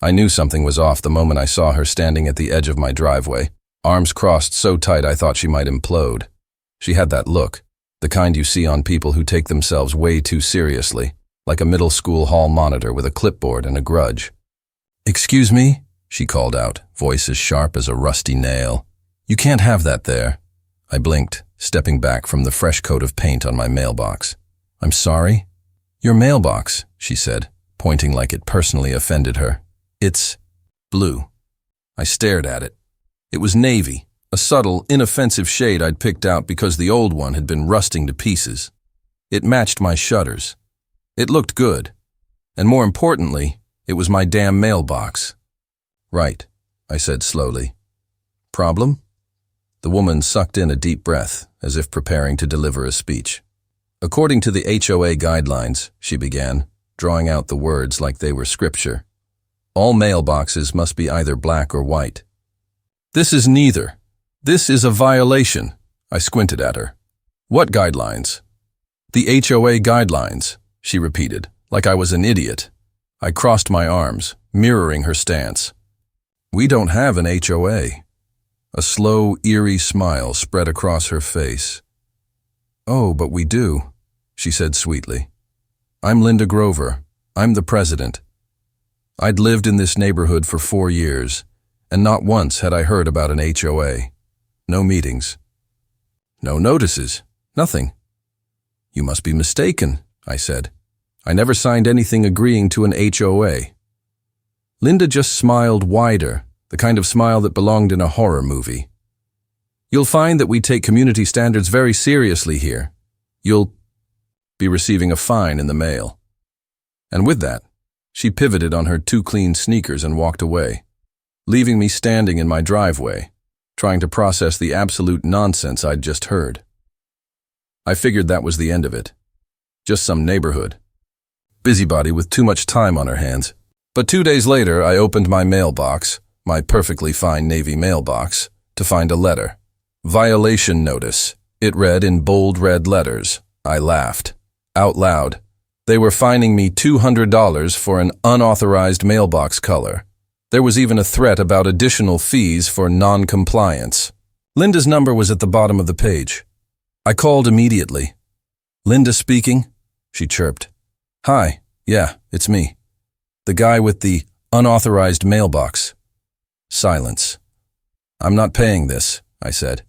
I knew something was off the moment I saw her standing at the edge of my driveway, arms crossed so tight I thought she might implode. She had that look, the kind you see on people who take themselves way too seriously, like a middle school hall monitor with a clipboard and a grudge. "Excuse me?" she called out, voice as sharp as a rusty nail. "You can't have that there." I blinked, stepping back from the fresh coat of paint on my mailbox. "I'm sorry?" "Your mailbox," she said, pointing like it personally offended her. "It's blue." I stared at it. It was navy, a subtle, inoffensive shade I'd picked out because the old one had been rusting to pieces. It matched my shutters. It looked good. And more importantly, it was my damn mailbox. "Right," I said slowly. "Problem?" The woman sucked in a deep breath, as if preparing to deliver a speech. "According to the HOA guidelines," she began, drawing out the words like they were scripture, "all mailboxes must be either black or white." "This is neither. This is a violation." I squinted at her. "What guidelines?" "The HOA guidelines," she repeated, like I was an idiot. I crossed my arms, mirroring her stance. "We don't have an HOA." A slow, eerie smile spread across her face. "Oh, but we do," she said sweetly. "I'm Linda Grover. I'm the president. I'd lived in this neighborhood for 4 years, and not once had I heard about an HOA. No meetings. No notices. Nothing." "You must be mistaken," I said. "I never signed anything agreeing to an HOA." Linda just smiled wider, the kind of smile that belonged in a horror movie. "You'll find that we take community standards very seriously here. You'll be receiving a fine in the mail." And with that, she pivoted on her 2 clean sneakers and walked away, leaving me standing in my driveway, trying to process the absolute nonsense I'd just heard. I figured that was the end of it. Just some neighborhood busybody with too much time on her hands. But 2 days later, I opened my mailbox, my perfectly fine navy mailbox, to find a letter. "Violation notice." It read in bold red letters. I laughed. Out loud. They were fining me $200 for an unauthorized mailbox color. There was even a threat about additional fees for non-compliance. Linda's number was at the bottom of the page. I called immediately. "Linda speaking?" she chirped. "Hi, yeah, it's me. The guy with the unauthorized mailbox." Silence. "I'm not paying this," I said.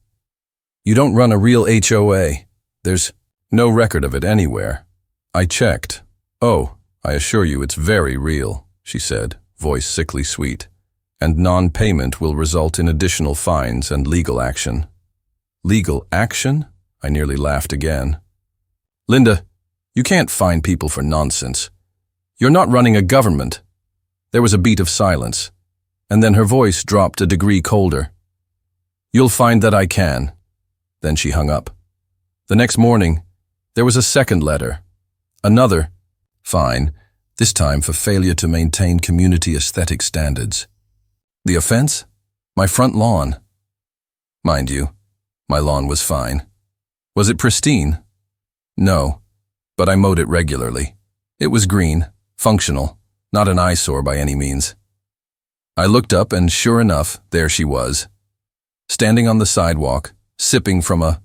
"You don't run a real HOA. There's no record of it anywhere." I checked. "Oh, I assure you it's very real," she said, voice sickly sweet. "And non-payment will result in additional fines and legal action." "Legal action?" I nearly laughed again. "Linda, you can't fine people for nonsense. You're not running a government." There was a beat of silence, and then her voice dropped a degree colder. "You'll find that I can." Then she hung up. The next morning, there was a second letter. Another fine, this time for failure to maintain community aesthetic standards. The offense? My front lawn. Mind you, my lawn was fine. Was it pristine? No, but I mowed it regularly. It was green, functional, not an eyesore by any means. I looked up and sure enough, there she was, standing on the sidewalk, sipping from a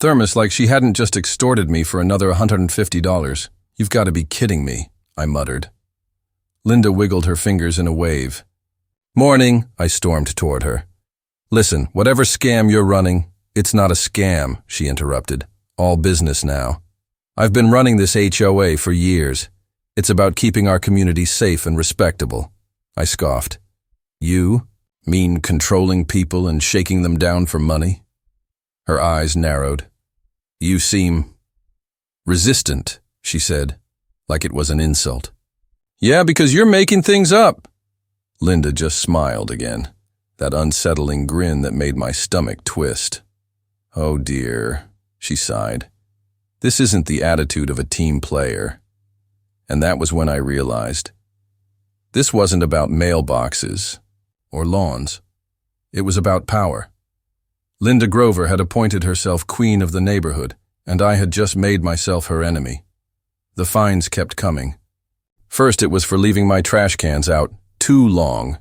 thermos like she hadn't just extorted me for another $150. "You've got to be kidding me," I muttered. Linda wiggled her fingers in a wave. "Morning," I stormed toward her. "Listen, whatever scam you're running, it's not a scam," she interrupted. "All business now. I've been running this HOA for years. It's about keeping our community safe and respectable." I scoffed. "You mean controlling people and shaking them down for money?" Her eyes narrowed. "You seem resistant," she said, like it was an insult. "Yeah, because you're making things up." Linda just smiled again, that unsettling grin that made my stomach twist. "Oh dear," she sighed. "This isn't the attitude of a team player." And that was when I realized. This wasn't about mailboxes or lawns. It was about power. Linda Grover had appointed herself queen of the neighborhood, and I had just made myself her enemy. The fines kept coming. First it was for leaving my trash cans out, Too long,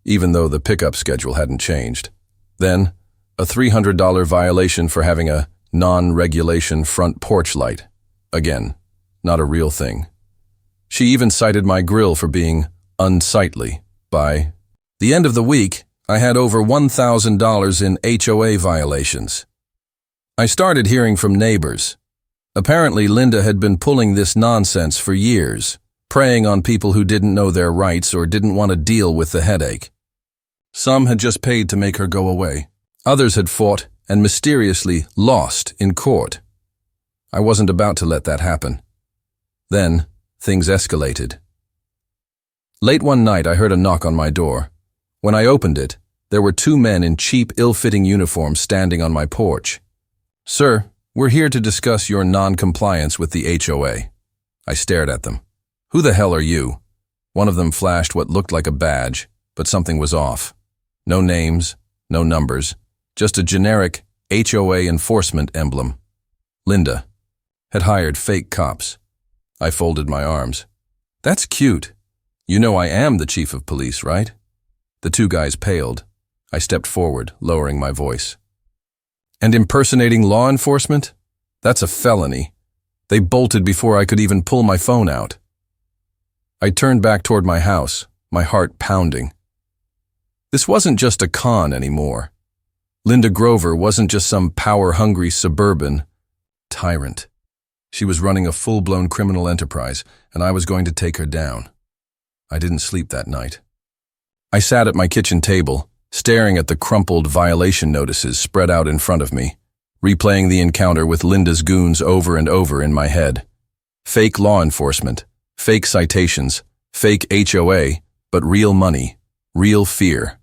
even though the pickup schedule hadn't changed. Then, a $300 violation for having a non-regulation front porch light. Again, not a real thing. She even cited my grill for being unsightly. By the end of the week, I had over $1,000 in HOA violations. I started hearing from neighbors. Apparently, Linda had been pulling this nonsense for years, preying on people who didn't know their rights or didn't want to deal with the headache. Some had just paid to make her go away. Others had fought and mysteriously lost in court. I wasn't about to let that happen. Then, things escalated. Late one night, I heard a knock on my door. When I opened it, there were two men in cheap, ill-fitting uniforms standing on my porch. "Sir, we're here to discuss your non-compliance with the HOA." I stared at them. "Who the hell are you?" One of them flashed what looked like a badge, but something was off. No names, no numbers, just a generic HOA enforcement emblem. Linda had hired fake cops. I folded my arms. "That's cute. You know I am the chief of police, right?" The two guys paled. I stepped forward, lowering my voice. "And impersonating law enforcement? That's a felony." They bolted before I could even pull my phone out. I turned back toward my house, my heart pounding. This wasn't just a con anymore. Linda Grover wasn't just some power-hungry suburban tyrant. She was running a full-blown criminal enterprise, and I was going to take her down. I didn't sleep that night. I sat at my kitchen table, staring at the crumpled violation notices spread out in front of me, replaying the encounter with Linda's goons over and over in my head. Fake law enforcement, fake citations, fake HOA, but real money, real fear.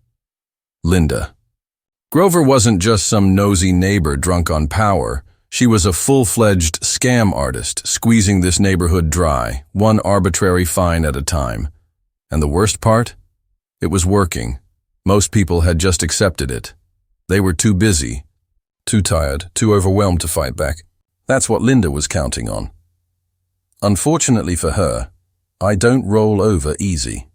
Linda. Grover wasn't just some nosy neighbor drunk on power. She was a full-fledged scam artist, squeezing this neighborhood dry, one arbitrary fine at a time. And the worst part? It was working. Most people had just accepted it. They were too busy, too tired, too overwhelmed to fight back. That's what Linda was counting on. Unfortunately for her, I don't roll over easy.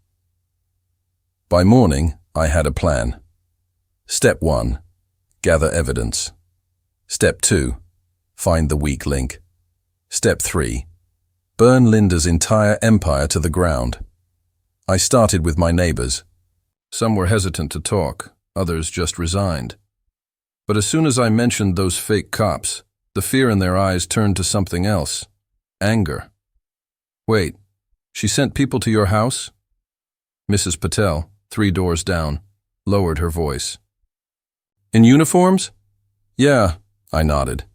By morning, I had a plan. Step 1, gather evidence. Step 2, find the weak link. Step 3, burn Linda's entire empire to the ground. I started with my neighbors. Some were hesitant to talk, others just resigned. But as soon as I mentioned those fake cops, the fear in their eyes turned to something else. Anger. "Wait, she sent people to your house?" Mrs. Patel, 3 doors down, lowered her voice. "In uniforms?" "Yeah," I nodded.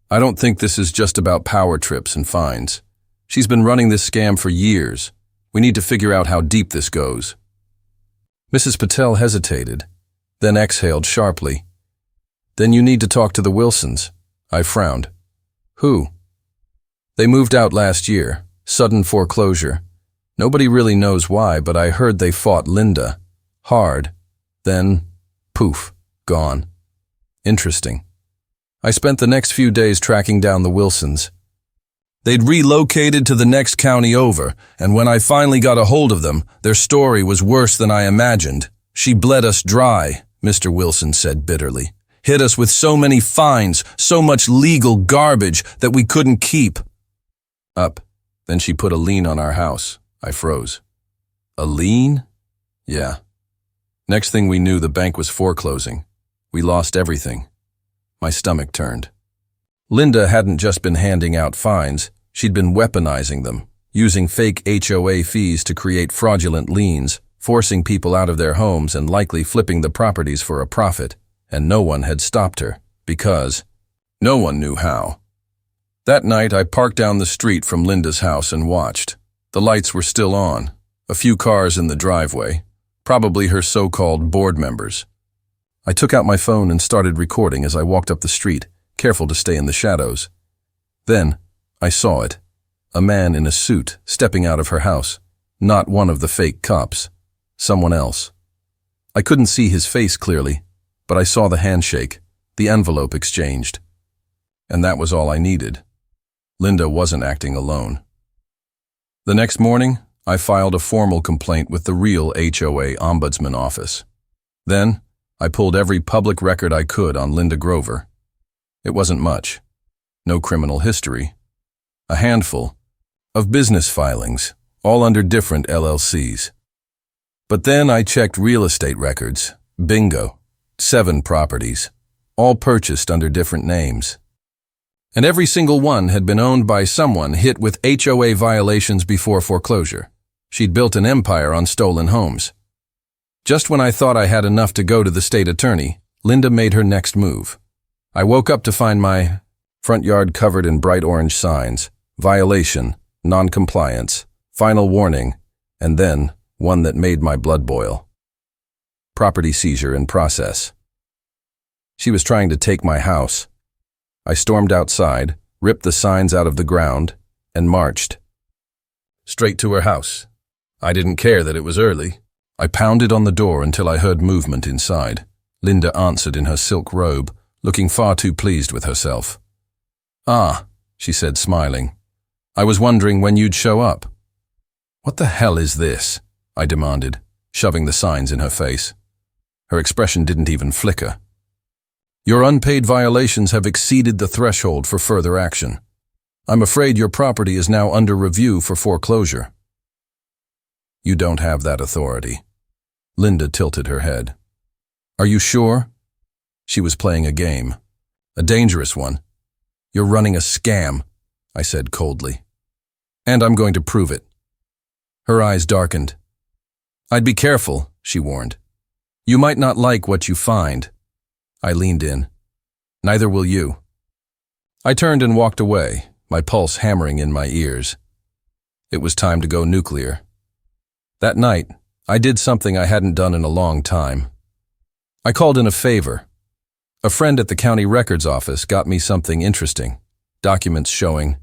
"I don't think this is just about power trips and fines. She's been running this scam for years. We need to figure out how deep this goes." Mrs. Patel hesitated, then exhaled sharply. "Then you need to talk to the Wilsons." I frowned. "Who?" "They moved out last year. Sudden foreclosure. Nobody really knows why, but I heard they fought Linda. Hard. Then, poof, gone." Interesting. I spent the next few days tracking down the Wilsons. They'd relocated to the next county over, and when I finally got a hold of them, their story was worse than I imagined. "She bled us dry," Mr. Wilson said bitterly. "Hit us with so many fines, so much legal garbage that we couldn't keep." Up. Then she put a lien on our house. I froze. A lien? Yeah. Next thing we knew, the bank was foreclosing. We lost everything. My stomach turned. Linda hadn't just been handing out fines, she'd been weaponizing them, using fake HOA fees to create fraudulent liens, forcing people out of their homes and likely flipping the properties for a profit, and no one had stopped her, because no one knew how. That night, I parked down the street from Linda's house and watched. The lights were still on, a few cars in the driveway, probably her so-called board members. I took out my phone and started recording as I walked up the street, careful to stay in the shadows. Then, I saw it. A man in a suit stepping out of her house. Not one of the fake cops. Someone else. I couldn't see his face clearly, but I saw the handshake, the envelope exchanged. And that was all I needed. Linda wasn't acting alone. The next morning, I filed a formal complaint with the real HOA Ombudsman office. Then, I pulled every public record I could on Linda Grover. It wasn't much. No criminal history. A handful of business filings, all under different LLCs. But then I checked real estate records. Bingo. 7 properties, all purchased under different names. And every single one had been owned by someone hit with HOA violations before foreclosure. She'd built an empire on stolen homes. Just when I thought I had enough to go to the state attorney, Linda made her next move. I woke up to find my front yard covered in bright orange signs, violation, non-compliance, final warning, and then one that made my blood boil. Property seizure in process. She was trying to take my house. I stormed outside, ripped the signs out of the ground, and marched straight to her house. I didn't care that it was early. I pounded on the door until I heard movement inside. Linda answered in her silk robe, looking far too pleased with herself. "Ah," she said, smiling. "I was wondering when you'd show up." "What the hell is this?" I demanded, shoving the signs in her face. Her expression didn't even flicker. "Your unpaid violations have exceeded the threshold for further action. I'm afraid your property is now under review for foreclosure." "You don't have that authority." Linda tilted her head. "Are you sure?" She was playing a game. A dangerous one. "You're running a scam," I said coldly. "And I'm going to prove it." Her eyes darkened. "I'd be careful," she warned. "You might not like what you find." I leaned in. "Neither will you." I turned and walked away, my pulse hammering in my ears. It was time to go nuclear. That night, I did something I hadn't done in a long time. I called in a favor. A friend at the county records office got me something interesting. Documents showing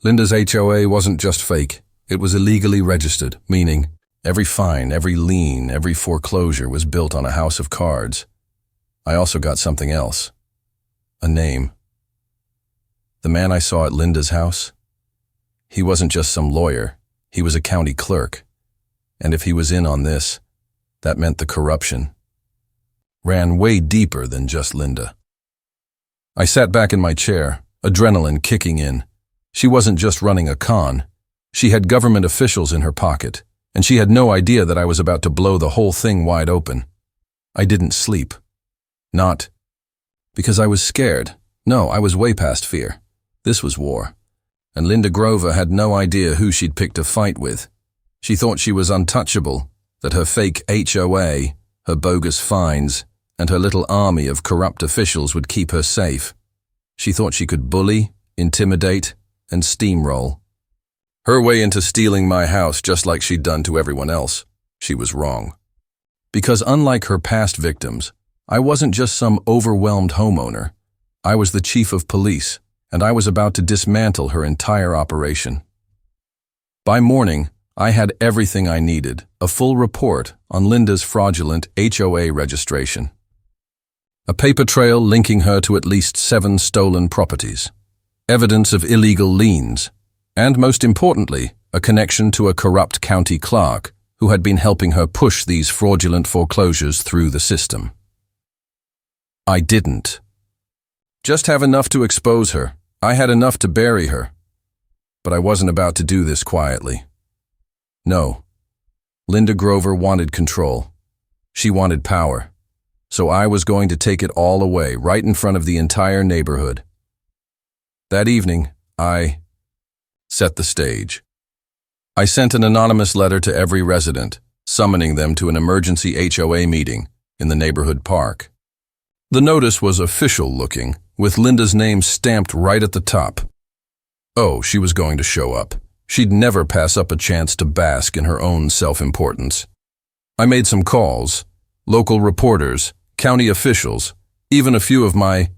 Linda's HOA wasn't just fake, it was illegally registered, meaning every fine, every lien, every foreclosure was built on a house of cards. I also got something else. A name. The man I saw at Linda's house? He wasn't just some lawyer, he was a county clerk. And if he was in on this, that meant the corruption ran way deeper than just Linda. I sat back in my chair, adrenaline kicking in. She wasn't just running a con. She had government officials in her pocket, and she had no idea that I was about to blow the whole thing wide open. I didn't sleep. Not because I was scared. No, I was way past fear. This was war. And Linda Grover had no idea who she'd picked a fight with. She thought she was untouchable, that her fake HOA, her bogus fines, and her little army of corrupt officials would keep her safe. She thought she could bully, intimidate, and steamroll her way into stealing my house just like she'd done to everyone else. She was wrong. Because unlike her past victims, I wasn't just some overwhelmed homeowner. I was the chief of police, and I was about to dismantle her entire operation. By morning, I had everything I needed, a full report on Linda's fraudulent HOA registration. A paper trail linking her to at least 7 stolen properties, evidence of illegal liens, and most importantly, a connection to a corrupt county clerk who had been helping her push these fraudulent foreclosures through the system. I didn't just have enough to expose her. I had enough to bury her. But I wasn't about to do this quietly. No. Linda Grover wanted control. She wanted power. So I was going to take it all away, right in front of the entire neighborhood. That evening, I set the stage. I sent an anonymous letter to every resident, summoning them to an emergency HOA meeting in the neighborhood park. The notice was official-looking, with Linda's name stamped right at the top. Oh, she was going to show up. She'd never pass up a chance to bask in her own self-importance. I made some calls, local reporters, county officials, even a few of my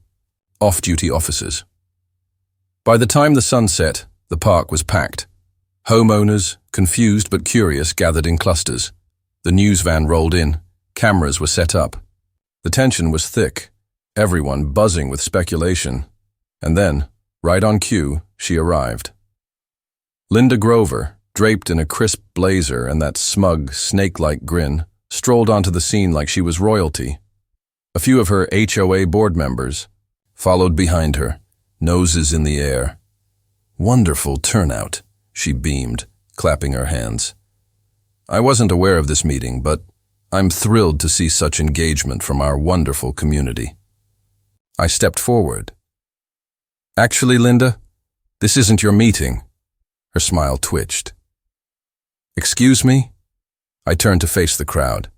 off-duty officers. By the time the sun set, the park was packed. Homeowners, confused but curious, gathered in clusters. The news van rolled in. Cameras were set up. The tension was thick, everyone buzzing with speculation. And then, right on cue, she arrived. Linda Grover, draped in a crisp blazer and that smug, snake-like grin, strolled onto the scene like she was royalty. A few of her HOA board members followed behind her, noses in the air. "Wonderful turnout," she beamed, clapping her hands. I wasn't aware of this meeting, but I'm thrilled to see such engagement from our wonderful community. I stepped forward. "Actually, Linda, this isn't your meeting." Her smile twitched. "Excuse me?" I turned to face the crowd.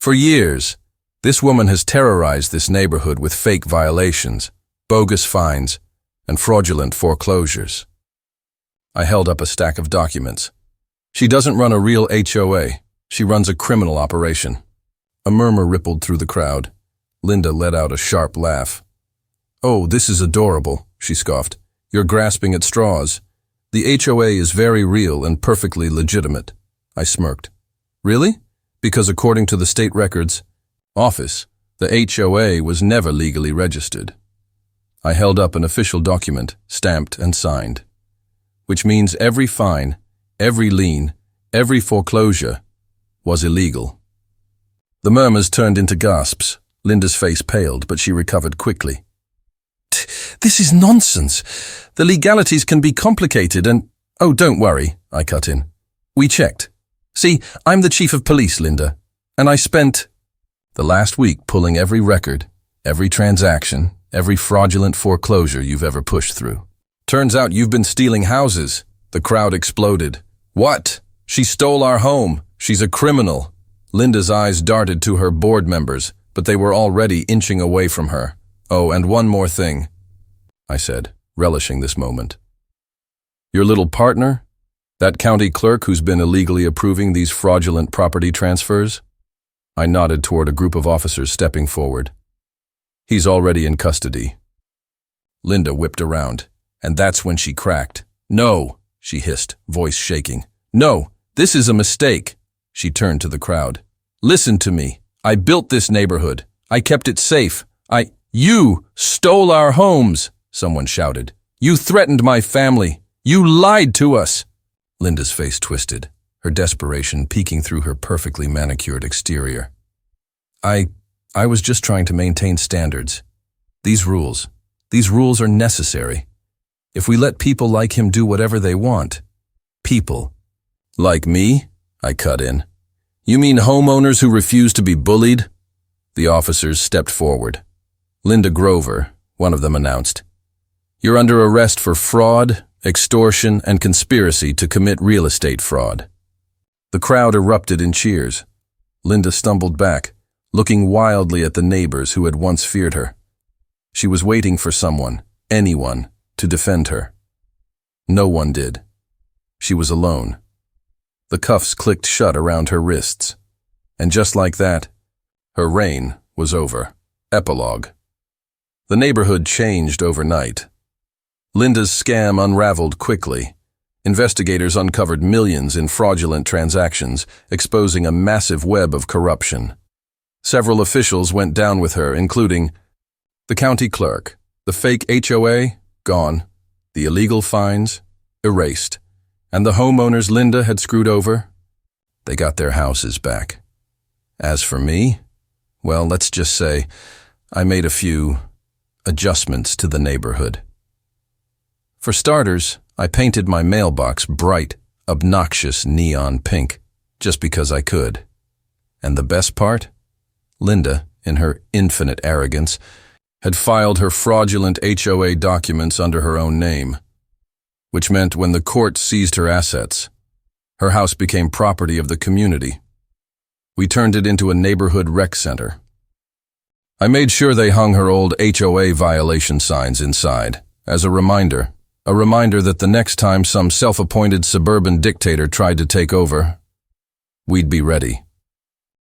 "For years, this woman has terrorized this neighborhood with fake violations, bogus fines, and fraudulent foreclosures." I held up a stack of documents. "She doesn't run a real HOA. She runs a criminal operation." A murmur rippled through the crowd. Linda let out a sharp laugh. "Oh, this is adorable," she scoffed. "You're grasping at straws. The HOA is very real and perfectly legitimate." I smirked. "Really? Because according to the state records office, the HOA was never legally registered." I held up an official document, stamped and signed. "Which means every fine, every lien, every foreclosure was illegal." The murmurs turned into gasps. Linda's face paled, but she recovered quickly. "This is nonsense. The legalities can be complicated and—" "Oh, don't worry," I cut in. "We checked. See, I'm the chief of police, Linda, and I spent the last week pulling every record, every transaction, every fraudulent foreclosure you've ever pushed through. Turns out you've been stealing houses." The crowd exploded. "What? She stole our home. She's a criminal." Linda's eyes darted to her board members, but they were already inching away from her. "Oh, and one more thing," I said, relishing this moment. "Your little partner? That county clerk who's been illegally approving these fraudulent property transfers?" I nodded toward a group of officers stepping forward. "He's already in custody." Linda whipped around, and that's when she cracked. "No," she hissed, voice shaking. "No, this is a mistake." She turned to the crowd. "Listen to me. I built this neighborhood. I kept it safe. You stole our homes," someone shouted. "You threatened my family. You lied to us." Linda's face twisted, her desperation peeking through her perfectly manicured exterior. I was just trying to maintain standards. These rules are necessary. If we let people like him do whatever they want, people like me?" I cut in. "You mean homeowners who refuse to be bullied?" The officers stepped forward. Linda Grover, one of them announced, "You're under arrest for fraud, extortion, and conspiracy to commit real estate fraud." The crowd erupted in cheers. Linda stumbled back, looking wildly at the neighbors who had once feared her. She was waiting for someone, anyone, to defend her. No one did. She was alone. The cuffs clicked shut around her wrists. And just like that, her reign was over. Epilogue. The neighborhood changed overnight. Linda's scam unraveled quickly. Investigators uncovered millions in fraudulent transactions, exposing a massive web of corruption. Several officials went down with her, including the county clerk, the fake HOA, gone, the illegal fines, erased, and the homeowners Linda had screwed over, they got their houses back. As for me, well, let's just say I made a few adjustments to the neighborhood. For starters, I painted my mailbox bright, obnoxious neon pink, just because I could. And the best part? Linda, in her infinite arrogance, had filed her fraudulent HOA documents under her own name, which meant when the court seized her assets, her house became property of the community. We turned it into a neighborhood rec center. I made sure they hung her old HOA violation signs inside, as a reminder that the next time some self-appointed suburban dictator tried to take over, we'd be ready.